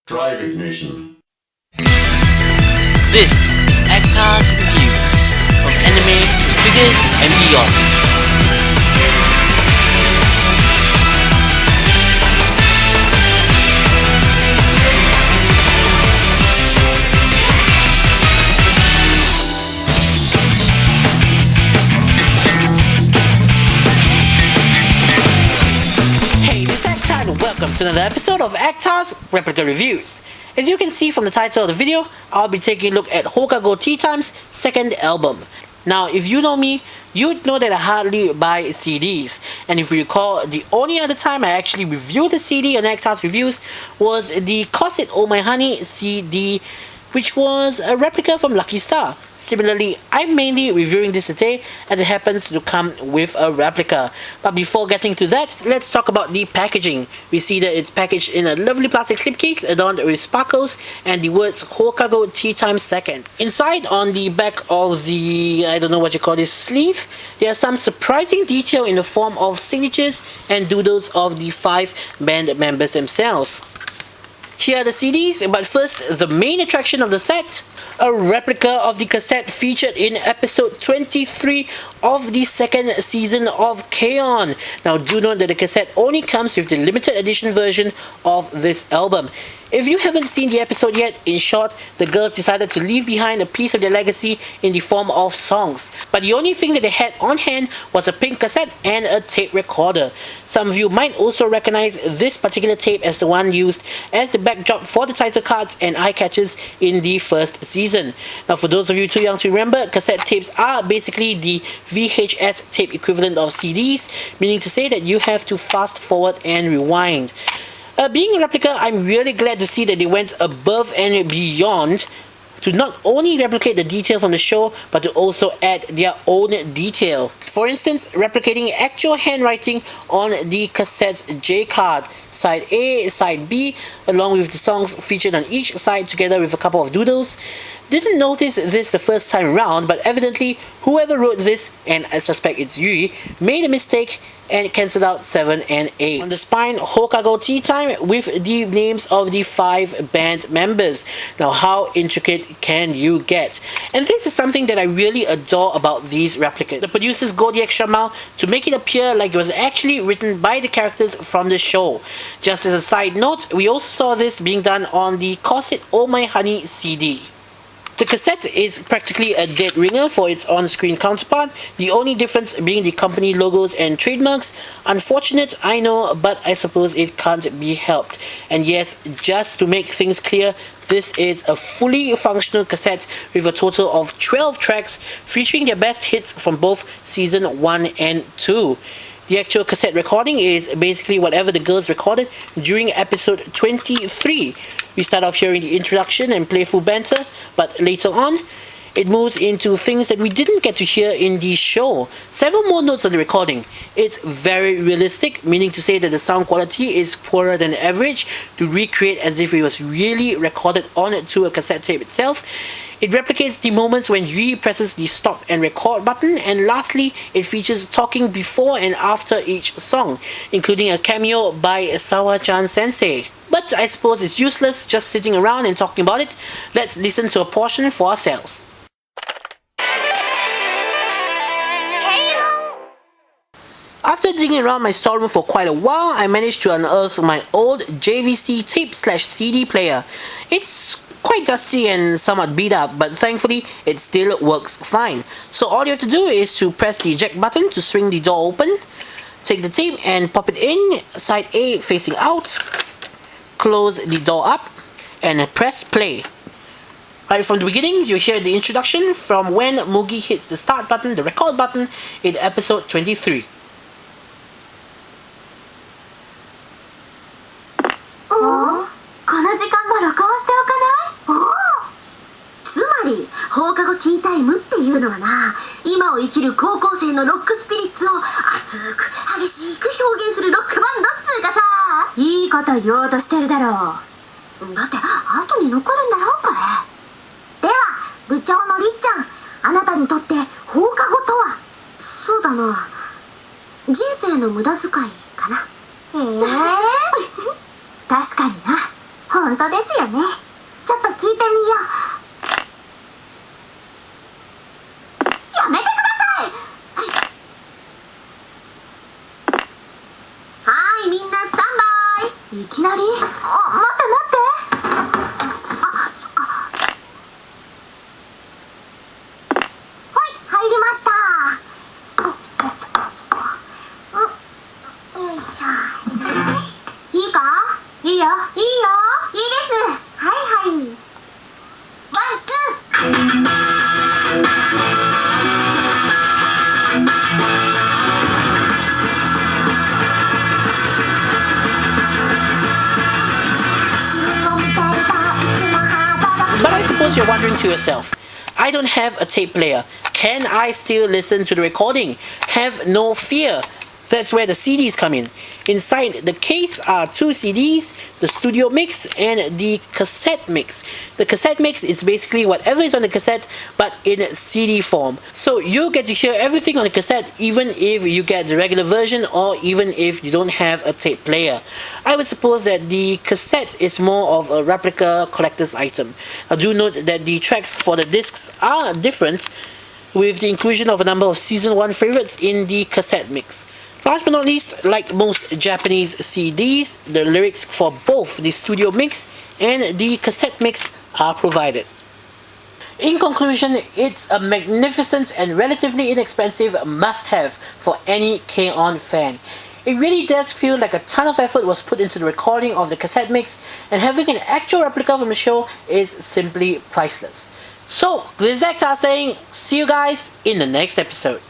Drive ignition. This is Actar's Reviews, from anime to figures and beyond. Hey, this is Actar and welcome to another episode of Actar's Replica Reviews. As you can see from the title of the video, I'll be taking a look at Ho-kago Teatime's second album. Now, if you know me, you'd know that I hardly buy CDs. And if you recall, the only other time I actually reviewed a CD on Actar's Reviews was the Cassette Oh My Honey CD, which was a replica from Lucky Star. Similarly, I'm mainly reviewing this today as it happens to come with a replica. But before getting to that, let's talk about the packaging. We see that it's packaged in a lovely plastic slipcase adorned with sparkles and the words Ho-kago Teatime Second. Inside, on the back of the, I don't know what you call this, sleeve, there are some surprising detail in the form of signatures and doodles of the 5 band members themselves. Here are the CDs, but first, the main attraction of the set, a replica of the cassette featured in episode 23 of the second season of K-On! Now, do note that the cassette only comes with the limited edition version of this album. If you haven't seen the episode yet, in short, the girls decided to leave behind a piece of their legacy in the form of songs. But the only thing that they had on hand was a pink cassette and a tape recorder. Some of you might also recognize this particular tape as the one used as the backdrop for the title cards and eye catchers in the first season. Now, for those of you too young to remember, cassette tapes are basically the VHS tape equivalent of CDs, meaning to say that you have to fast forward and rewind. Being a replica, I'm really glad to see that they went above and beyond to not only replicate the detail from the show, but to also add their own detail. For instance, replicating actual handwriting on the cassette's J card, side A, side B, along with the songs featured on each side together with a couple of doodles. Didn't notice this the first time round, but evidently whoever wrote this, and I suspect it's Yui, made a mistake and cancelled out 7 and 8. On the spine, Ho-kago Teatime with the names of the 5 band members. Now, how intricate can you get? And this is something that I really adore about these replicas. The producers go the extra mile to make it appear like it was actually written by the characters from the show. Just as a side note, we also saw this being done on the Cassette Oh My Honey CD. The cassette is practically a dead ringer for its on-screen counterpart, the only difference being the company logos and trademarks. Unfortunate, I know, but I suppose it can't be helped. And yes, just to make things clear, this is a fully functional cassette with a total of 12 tracks featuring their best hits from both season 1 and 2. The actual cassette recording is basically whatever the girls recorded during episode 23. We start off hearing the introduction and playful banter, but later on, it moves into things that we didn't get to hear in the show. Several more notes on the recording. It's very realistic, meaning to say that the sound quality is poorer than average to recreate as if it was really recorded onto a cassette tape itself. It replicates the moments when Yui presses the stop and record button, and lastly, it features talking before and after each song, including a cameo by Sawa-chan Sensei. But I suppose it's useless just sitting around and talking about it. Let's listen to a portion for ourselves. After digging around my storeroom for quite a while, I managed to unearth my old JVC tape/CD player. It's quite dusty and somewhat beat up, but thankfully it still works fine. So all you have to do is to press the eject button to swing the door open, take the tape and pop it in, side A facing out, close the door up, and press play. Right from the beginning, you hear the introduction from when Mugi hits the start button, the record button, in episode 23. Tsumaり、放課後ティータイムっていうのはな、今を生きる高校生のロックスピリッツを熱く激しく表現するロックバンドっつうかさ、いいこと言おうとしてるだろう。だって後に残るんだろこれ。では部長のりっちゃん、あなたにとって放課後とは？そうだな、人生の無駄遣いかな。確かにな。放本当ですよね。ちょっと聞いてみよう。やめてください。はい、みんなスタンバイ。いきなり？待って待って。あ、そっか。はい、入りました。よいしょ。いいか？いいよ。いいよ。いいです。はいはい。ワン、ツー。But I suppose you're wondering to yourself, I don't have a tape player. Can I still listen to the recording? Have no fear. That's where the CDs come in. Inside the case are 2 CDs, the studio mix and the cassette mix. The cassette mix is basically whatever is on the cassette but in CD form. So you get to hear everything on the cassette even if you get the regular version or even if you don't have a tape player. I would suppose that the cassette is more of a replica collector's item. Now do note that the tracks for the discs are different with the inclusion of a number of season 1 favorites in the cassette mix. Last but not least, like most Japanese CDs, the lyrics for both the studio mix and the cassette mix are provided. In conclusion, it's a magnificent and relatively inexpensive must-have for any K-On! Fan. It really does feel like a ton of effort was put into the recording of the cassette mix, and having an actual replica from the show is simply priceless. So, this is Actar saying, see you guys in the next episode.